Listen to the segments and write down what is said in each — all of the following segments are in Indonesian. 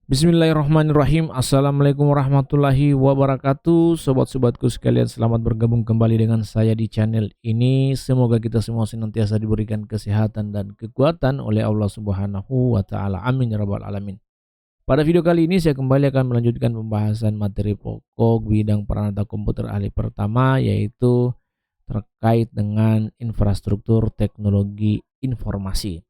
Bismillahirrahmanirrahim. Assalamualaikum warahmatullahi wabarakatuh. Sobat-sobatku sekalian, selamat bergabung kembali dengan saya di channel ini. Semoga kita semua senantiasa diberikan kesehatan dan kekuatan oleh Allah Subhanahu wa taala. Amin ya rabbal alamin. Pada video kali ini saya kembali akan melanjutkan pembahasan materi pokok bidang peranata komputer ahli pertama, yaitu terkait dengan infrastruktur teknologi informasi.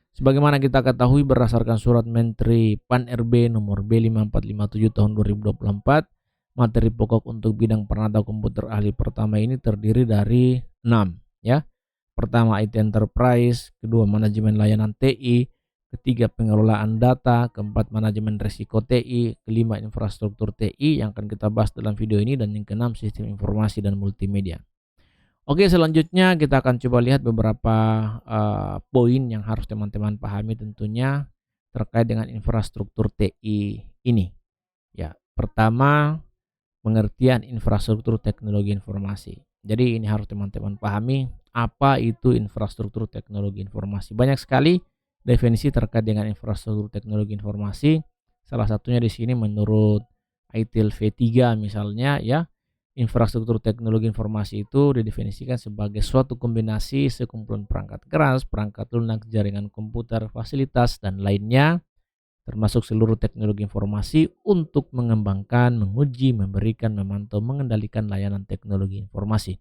Sebagaimana kita ketahui berdasarkan surat Menteri Pan-RB nomor B5457 tahun 2024, materi pokok untuk bidang peranata komputer ahli pertama ini terdiri dari 6, ya. Pertama IT Enterprise, kedua manajemen layanan TI, ketiga pengelolaan data, keempat manajemen risiko TI, kelima infrastruktur TI yang akan kita bahas dalam video ini, dan yang keenam sistem informasi dan multimedia. Oke, selanjutnya kita akan coba lihat beberapa poin yang harus teman-teman pahami tentunya terkait dengan infrastruktur TI ini. Ya, pertama, pengertian infrastruktur teknologi informasi. Jadi ini harus teman-teman pahami apa itu infrastruktur teknologi informasi. Banyak sekali definisi terkait dengan infrastruktur teknologi informasi. Salah satunya di sini menurut ITIL V3 misalnya, ya. Infrastruktur teknologi informasi itu didefinisikan sebagai suatu kombinasi sekumpulan perangkat keras, perangkat lunak, jaringan komputer, fasilitas, dan lainnya, termasuk seluruh teknologi informasi untuk mengembangkan, menguji, memberikan, memantau, mengendalikan layanan teknologi informasi.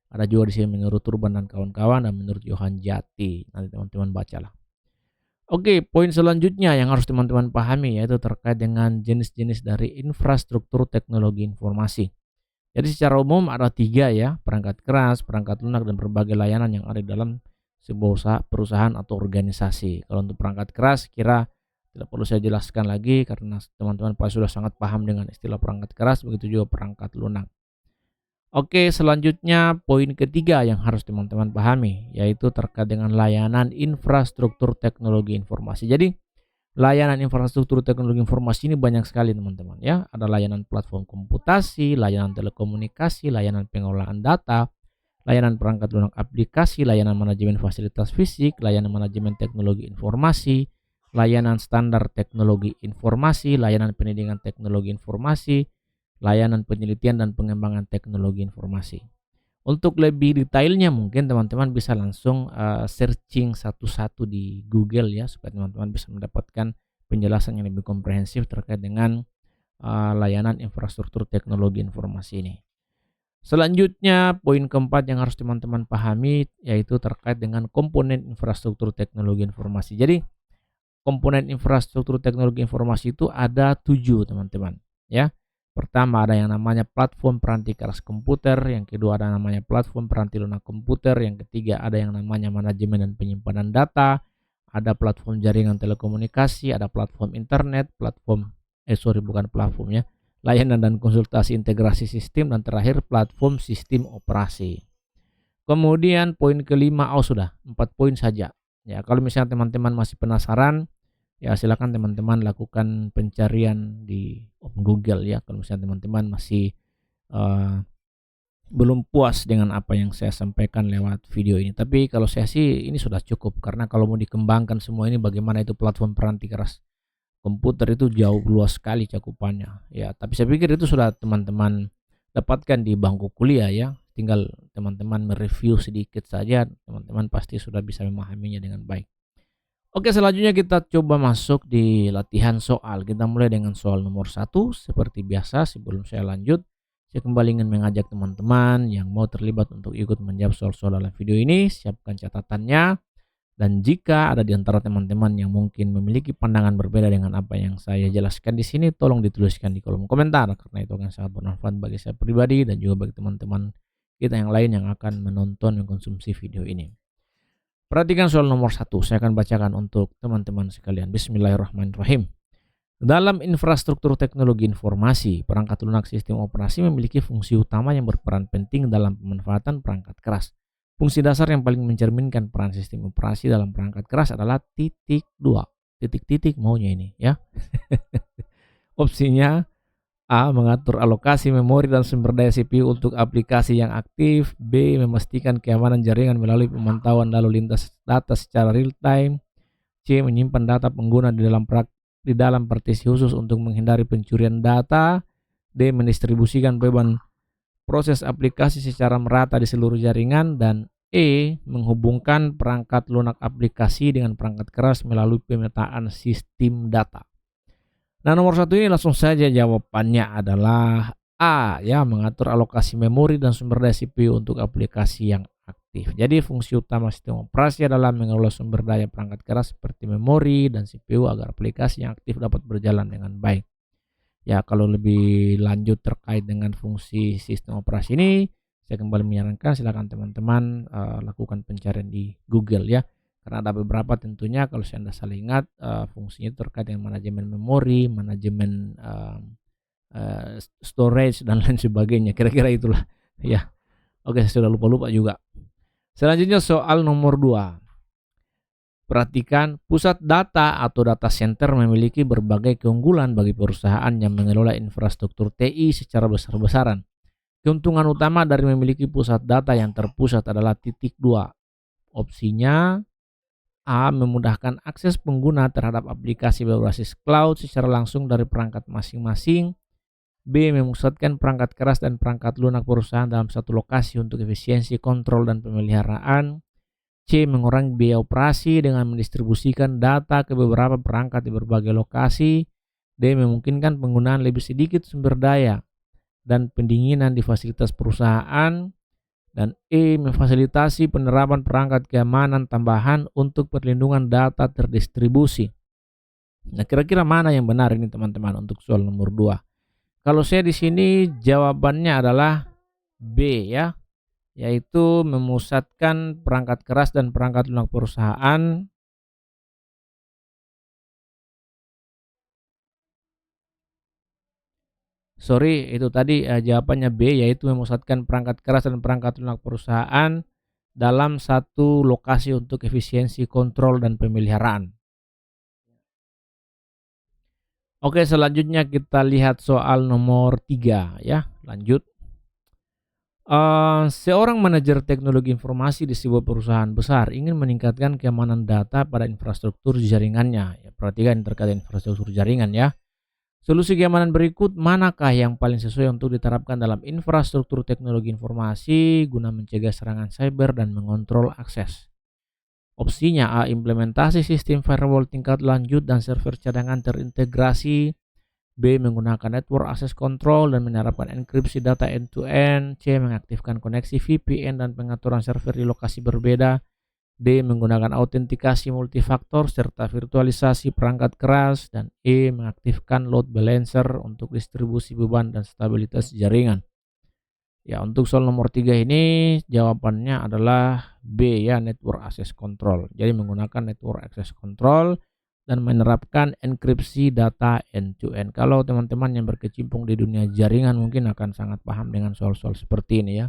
Ada juga di sini menurut Urban dan kawan-kawan, dan menurut Johan Jati. Nanti teman-teman bacalah. Oke, poin selanjutnya yang harus teman-teman pahami yaitu terkait dengan jenis-jenis dari infrastruktur teknologi informasi. Jadi secara umum ada 3, ya, perangkat keras, perangkat lunak, dan berbagai layanan yang ada dalam sebuah perusahaan atau organisasi. Kalau untuk perangkat keras kira tidak perlu saya jelaskan lagi karena teman-teman pasti sudah sangat paham dengan istilah perangkat keras, begitu juga perangkat lunak. Oke, selanjutnya poin ketiga yang harus teman-teman pahami yaitu terkait dengan layanan infrastruktur teknologi informasi. Jadi layanan infrastruktur teknologi informasi ini banyak sekali teman-teman, ya. Ada layanan platform komputasi, layanan telekomunikasi, layanan pengelolaan data, layanan perangkat lunak aplikasi, layanan manajemen fasilitas fisik, layanan manajemen teknologi informasi, layanan standar teknologi informasi, layanan pendidikan teknologi informasi, layanan penelitian dan pengembangan teknologi informasi. Untuk lebih detailnya mungkin teman-teman bisa langsung searching satu-satu di Google, ya, supaya teman-teman bisa mendapatkan penjelasan yang lebih komprehensif terkait dengan layanan infrastruktur teknologi informasi ini. Selanjutnya poin keempat yang harus teman-teman pahami yaitu terkait dengan komponen infrastruktur teknologi informasi. Jadi komponen infrastruktur teknologi informasi itu ada 7 teman-teman, ya. Pertama ada yang namanya platform peranti keras komputer, yang kedua ada namanya platform peranti lunak komputer, yang ketiga ada yang namanya manajemen dan penyimpanan data, ada platform jaringan telekomunikasi, ada platform internet, layanan dan konsultasi integrasi sistem, dan terakhir platform sistem operasi. Kemudian poin kelima, sudah 4 poin saja. Ya, kalau misalnya teman-teman masih penasaran, ya silakan teman-teman lakukan pencarian di Google, ya, kalau misalnya teman-teman masih belum puas dengan apa yang saya sampaikan lewat video ini. Tapi kalau saya sih ini sudah cukup, karena kalau mau dikembangkan semua ini bagaimana itu platform peranti keras komputer itu jauh luas sekali cakupannya, ya. Tapi saya pikir itu sudah teman-teman dapatkan di bangku kuliah, ya. Tinggal teman-teman mereview sedikit saja, teman-teman pasti sudah bisa memahaminya dengan baik. Oke, selanjutnya kita coba masuk di latihan soal. Kita mulai dengan soal nomor 1. Seperti biasa, sebelum saya lanjut, saya kembali ingin mengajak teman-teman yang mau terlibat untuk ikut menjawab soal-soal dalam video ini. Siapkan catatannya. Dan jika ada di antara teman-teman yang mungkin memiliki pandangan berbeda dengan apa yang saya jelaskan di sini, tolong dituliskan di kolom komentar, karena itu akan sangat bermanfaat bagi saya pribadi dan juga bagi teman-teman kita yang lain yang akan menonton dan mengkonsumsi video ini. Perhatikan soal nomor 1, saya akan bacakan untuk teman-teman sekalian. Bismillahirrahmanirrahim. Dalam infrastruktur teknologi informasi, perangkat lunak sistem operasi memiliki fungsi utama yang berperan penting dalam pemanfaatan perangkat keras. Fungsi dasar yang paling mencerminkan peran sistem operasi dalam perangkat keras adalah titik 2. Titik-titik maunya ini, ya. Opsinya A. Mengatur alokasi memori dan sumber daya CPU untuk aplikasi yang aktif. B. Memastikan keamanan jaringan melalui pemantauan lalu lintas data secara real time. C. Menyimpan data pengguna di dalam di dalam partisi khusus untuk menghindari pencurian data. D. Mendistribusikan beban proses aplikasi secara merata di seluruh jaringan. Dan E. Menghubungkan perangkat lunak aplikasi dengan perangkat keras melalui pemetaan sistem data. Nah, nomor 1 ini langsung saja jawabannya adalah A, ya, mengatur alokasi memori dan sumber daya CPU untuk aplikasi yang aktif. Jadi fungsi utama sistem operasi adalah mengelola sumber daya perangkat keras seperti memori dan CPU agar aplikasi yang aktif dapat berjalan dengan baik. Ya, kalau lebih lanjut terkait dengan fungsi sistem operasi ini, saya kembali menyarankan silakan teman-teman lakukan pencarian di Google, ya. Karena ada beberapa tentunya kalau saya tidak salah ingat fungsinya terkait dengan manajemen memori, manajemen storage dan lain sebagainya, kira-kira itulah, ya. Oke, saya sudah lupa-lupa juga. Selanjutnya soal nomor 2. Perhatikan, pusat data atau data center memiliki berbagai keunggulan bagi perusahaan yang mengelola infrastruktur TI secara besar-besaran. Keuntungan utama dari memiliki pusat data yang terpusat adalah titik 2. Opsinya A. Memudahkan akses pengguna terhadap aplikasi berbasis cloud secara langsung dari perangkat masing-masing. B. Memusatkan perangkat keras dan perangkat lunak perusahaan dalam satu lokasi untuk efisiensi kontrol dan pemeliharaan. C. Mengurangi biaya operasi dengan mendistribusikan data ke beberapa perangkat di berbagai lokasi. D. Memungkinkan penggunaan lebih sedikit sumber daya dan pendinginan di fasilitas perusahaan. Dan E. Memfasilitasi penerapan perangkat keamanan tambahan untuk perlindungan data terdistribusi. Nah, kira-kira mana yang benar ini teman-teman untuk soal nomor 2? Kalau saya di sini jawabannya adalah B, ya, yaitu memusatkan perangkat keras dan perangkat lunak perusahaan. Sorry, itu tadi jawabannya B, yaitu memusatkan perangkat keras dan perangkat lunak perusahaan dalam satu lokasi untuk efisiensi kontrol dan pemeliharaan. Oke, selanjutnya kita lihat soal nomor 3, ya. Lanjut. Seorang manajer teknologi informasi di sebuah perusahaan besar ingin meningkatkan keamanan data pada infrastruktur jaringannya. Ya, perhatikan terkait infrastruktur jaringan, ya. Solusi keamanan berikut manakah yang paling sesuai untuk diterapkan dalam infrastruktur teknologi informasi guna mencegah serangan cyber dan mengontrol akses? Opsinya A. Implementasi sistem firewall tingkat lanjut dan server cadangan terintegrasi. B. Menggunakan network access control dan menerapkan enkripsi data end-to-end. C. Mengaktifkan koneksi VPN dan pengaturan server di lokasi berbeda. D. Menggunakan autentikasi multifaktor serta virtualisasi perangkat keras. Dan E. Mengaktifkan load balancer untuk distribusi beban dan stabilitas jaringan. Ya, untuk soal nomor 3 ini jawabannya adalah B, ya, network access control. Jadi menggunakan network access control dan menerapkan enkripsi data end-to-end. Kalau teman-teman yang berkecimpung di dunia jaringan mungkin akan sangat paham dengan soal-soal seperti ini, ya.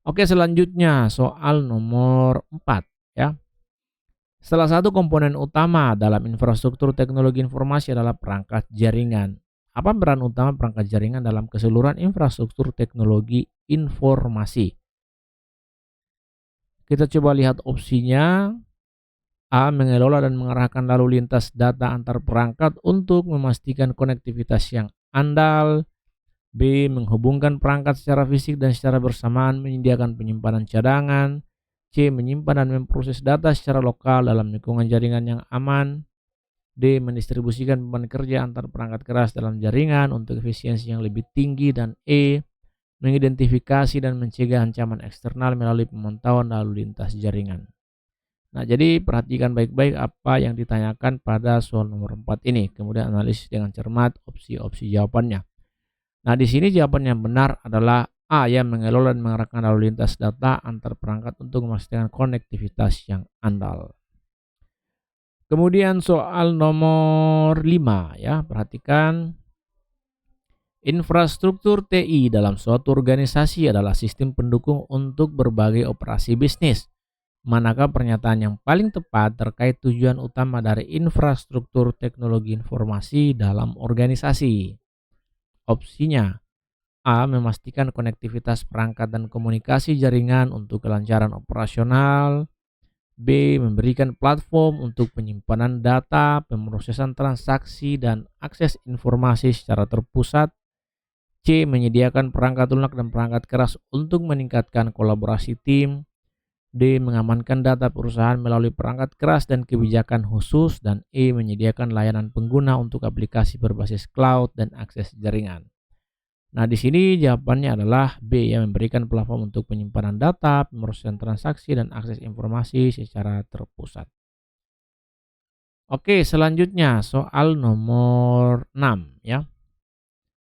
Oke, selanjutnya soal nomor 4, ya. Salah satu komponen utama dalam infrastruktur teknologi informasi adalah perangkat jaringan. Apa peran utama perangkat jaringan dalam keseluruhan infrastruktur teknologi informasi? Kita coba lihat opsinya. A. Mengelola dan mengarahkan lalu lintas data antar perangkat untuk memastikan konektivitas yang andal. B. Menghubungkan perangkat secara fisik dan secara bersamaan menyediakan penyimpanan cadangan. C. Menyimpan dan memproses data secara lokal dalam lingkungan jaringan yang aman. D. Mendistribusikan beban kerja antar perangkat keras dalam jaringan untuk efisiensi yang lebih tinggi. Dan E. Mengidentifikasi dan mencegah ancaman eksternal melalui pemantauan lalu lintas jaringan. Nah, jadi perhatikan baik-baik apa yang ditanyakan pada soal nomor 4 ini. Kemudian analisis dengan cermat opsi-opsi jawabannya. Nah, di sini jawaban yang benar adalah A, ya, mengelola dan mengarahkan lalu lintas data antar perangkat untuk memastikan konektivitas yang andal. Kemudian soal nomor 5, ya, perhatikan. Infrastruktur TI dalam suatu organisasi adalah sistem pendukung untuk berbagai operasi bisnis. Manakah pernyataan yang paling tepat terkait tujuan utama dari infrastruktur teknologi informasi dalam organisasi? Opsinya A. Memastikan konektivitas perangkat dan komunikasi jaringan untuk kelancaran operasional. B. Memberikan platform untuk penyimpanan data, pemrosesan transaksi, dan akses informasi secara terpusat. C. Menyediakan perangkat lunak dan perangkat keras untuk meningkatkan kolaborasi tim. D. Mengamankan data perusahaan melalui perangkat keras dan kebijakan khusus. Dan E. Menyediakan layanan pengguna untuk aplikasi berbasis cloud dan akses jaringan. Nah, di sini jawabannya adalah B, yang memberikan platform untuk penyimpanan data, pemrosesan transaksi, dan akses informasi secara terpusat. Oke, selanjutnya soal nomor 6 ya.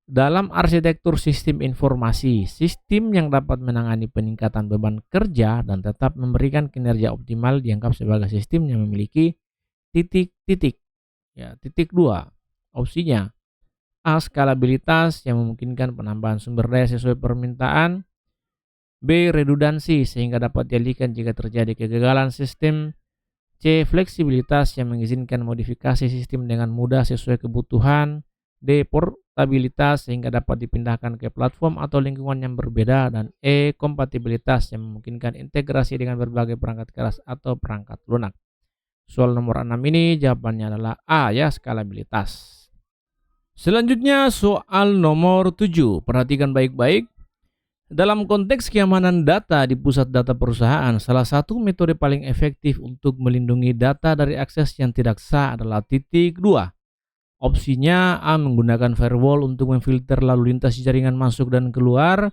Dalam arsitektur sistem informasi, sistem yang dapat menangani peningkatan beban kerja dan tetap memberikan kinerja optimal dianggap sebagai sistem yang memiliki titik-titik. Ya, titik 2. Opsinya A. Skalabilitas yang memungkinkan penambahan sumber daya sesuai permintaan. B. Redundansi sehingga dapat dialihkan jika terjadi kegagalan sistem. C. Fleksibilitas yang mengizinkan modifikasi sistem dengan mudah sesuai kebutuhan. D. Portabilitas sehingga dapat dipindahkan ke platform atau lingkungan yang berbeda. Dan E. Kompatibilitas yang memungkinkan integrasi dengan berbagai perangkat keras atau perangkat lunak. Soal nomor 6 ini jawabannya adalah A ya, skalabilitas. Selanjutnya soal nomor 7. Perhatikan baik-baik. Dalam konteks keamanan data di pusat data perusahaan, salah satu metode paling efektif untuk melindungi data dari akses yang tidak sah adalah titik 2. Opsinya A. Menggunakan firewall untuk memfilter lalu lintas jaringan masuk dan keluar.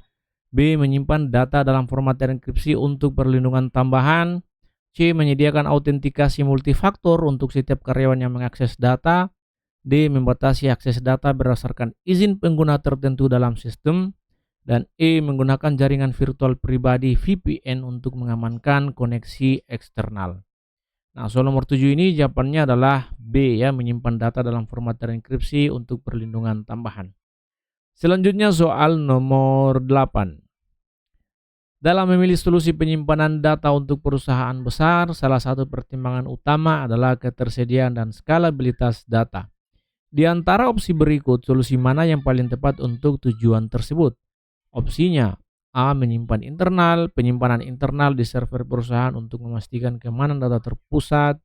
B. Menyimpan data dalam format enkripsi untuk perlindungan tambahan. C. Menyediakan autentikasi multifaktor untuk setiap karyawan yang mengakses data. D. Membatasi akses data berdasarkan izin pengguna tertentu dalam sistem. Dan E. Menggunakan jaringan virtual pribadi VPN untuk mengamankan koneksi eksternal. Nah, soal nomor 7 ini jawabannya adalah B ya, menyimpan data dalam format terenkripsi untuk perlindungan tambahan. Selanjutnya soal nomor 8. Dalam memilih solusi penyimpanan data untuk perusahaan besar, salah satu pertimbangan utama adalah ketersediaan dan skalabilitas data. Di antara opsi berikut, solusi mana yang paling tepat untuk tujuan tersebut? Opsinya A. Penyimpanan internal di server perusahaan untuk memastikan keamanan data terpusat.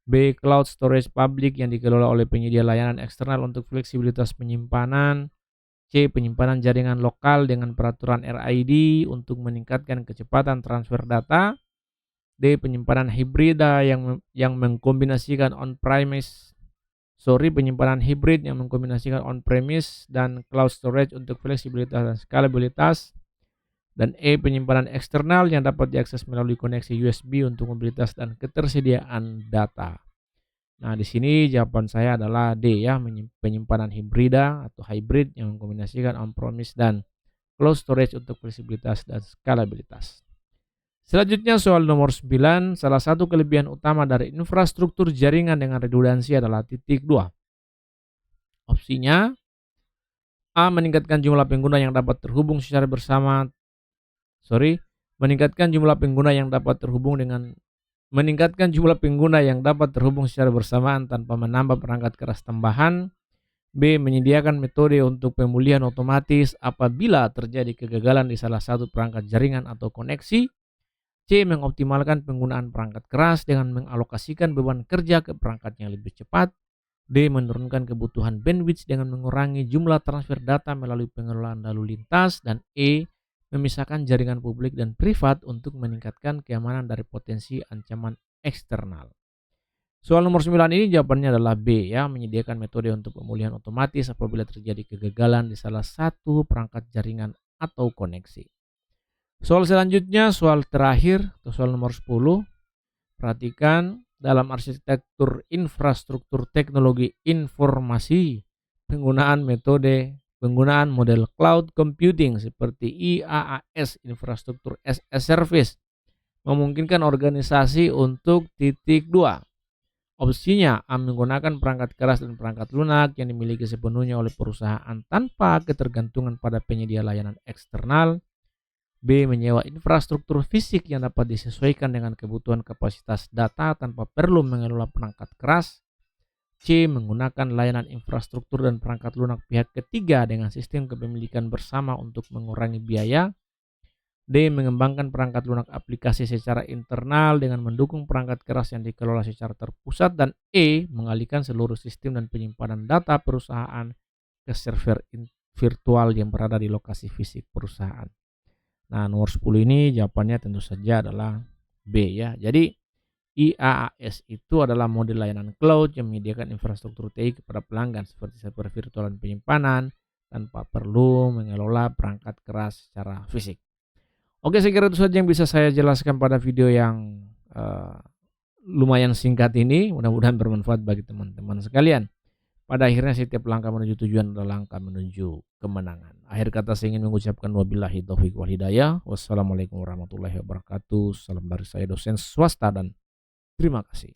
B. Cloud storage public yang dikelola oleh penyedia layanan eksternal untuk fleksibilitas penyimpanan. C. Penyimpanan jaringan lokal dengan peraturan RID untuk meningkatkan kecepatan transfer data. D. Penyimpanan hibrida yang mengkombinasikan penyimpanan hibrid yang mengkombinasikan on-premise dan cloud storage untuk fleksibilitas dan skalabilitas. Dan E. Penyimpanan eksternal yang dapat diakses melalui koneksi USB untuk mobilitas dan ketersediaan data. Nah, di sini jawaban saya adalah D ya, penyimpanan hibrida atau hybrid yang mengkombinasikan on-premise dan cloud storage untuk fleksibilitas dan skalabilitas. Selanjutnya soal nomor 9, salah satu kelebihan utama dari infrastruktur jaringan dengan redundansi adalah titik 2. Opsinya A. Meningkatkan jumlah pengguna yang dapat terhubung secara bersamaan tanpa menambah perangkat keras tambahan. B. Menyediakan metode untuk pemulihan otomatis apabila terjadi kegagalan di salah satu perangkat jaringan atau koneksi. C. Mengoptimalkan penggunaan perangkat keras dengan mengalokasikan beban kerja ke perangkat yang lebih cepat. D. Menurunkan kebutuhan bandwidth dengan mengurangi jumlah transfer data melalui pengelolaan lalu lintas. Dan E. Memisahkan jaringan publik dan privat untuk meningkatkan keamanan dari potensi ancaman eksternal. Soal nomor 9 ini jawabannya adalah B ya, menyediakan metode untuk pemulihan otomatis apabila terjadi kegagalan di salah satu perangkat jaringan atau koneksi. Soal selanjutnya, soal terakhir atau soal nomor 10. Perhatikan, dalam arsitektur infrastruktur teknologi informasi, penggunaan model cloud computing seperti IaaS, infrastruktur as a service, memungkinkan organisasi untuk titik 2. Opsinya A. Menggunakan perangkat keras dan perangkat lunak yang dimiliki sepenuhnya oleh perusahaan tanpa ketergantungan pada penyedia layanan eksternal. B. Menyewa infrastruktur fisik yang dapat disesuaikan dengan kebutuhan kapasitas data tanpa perlu mengelola perangkat keras. C. Menggunakan layanan infrastruktur dan perangkat lunak pihak ketiga dengan sistem kepemilikan bersama untuk mengurangi biaya. D. Mengembangkan perangkat lunak aplikasi secara internal dengan mendukung perangkat keras yang dikelola secara terpusat. Dan E. Mengalihkan seluruh sistem dan penyimpanan data perusahaan ke server virtual yang berada di lokasi fisik perusahaan. Nah, nomor 10 ini jawabannya tentu saja adalah B ya. Jadi IaaS itu adalah model layanan cloud yang menyediakan infrastruktur TI kepada pelanggan seperti server virtual dan penyimpanan tanpa perlu mengelola perangkat keras secara fisik. Oke, saya kira itu saja yang bisa saya jelaskan pada video yang lumayan singkat ini. Mudah-mudahan bermanfaat bagi teman-teman sekalian. Pada akhirnya setiap langkah menuju tujuan adalah langkah menuju kemenangan. Akhir kata saya ingin mengucapkan wabillahi taufiq wal hidayah. Wassalamualaikum warahmatullahi wabarakatuh. Salam dari saya dosen swasta dan terima kasih.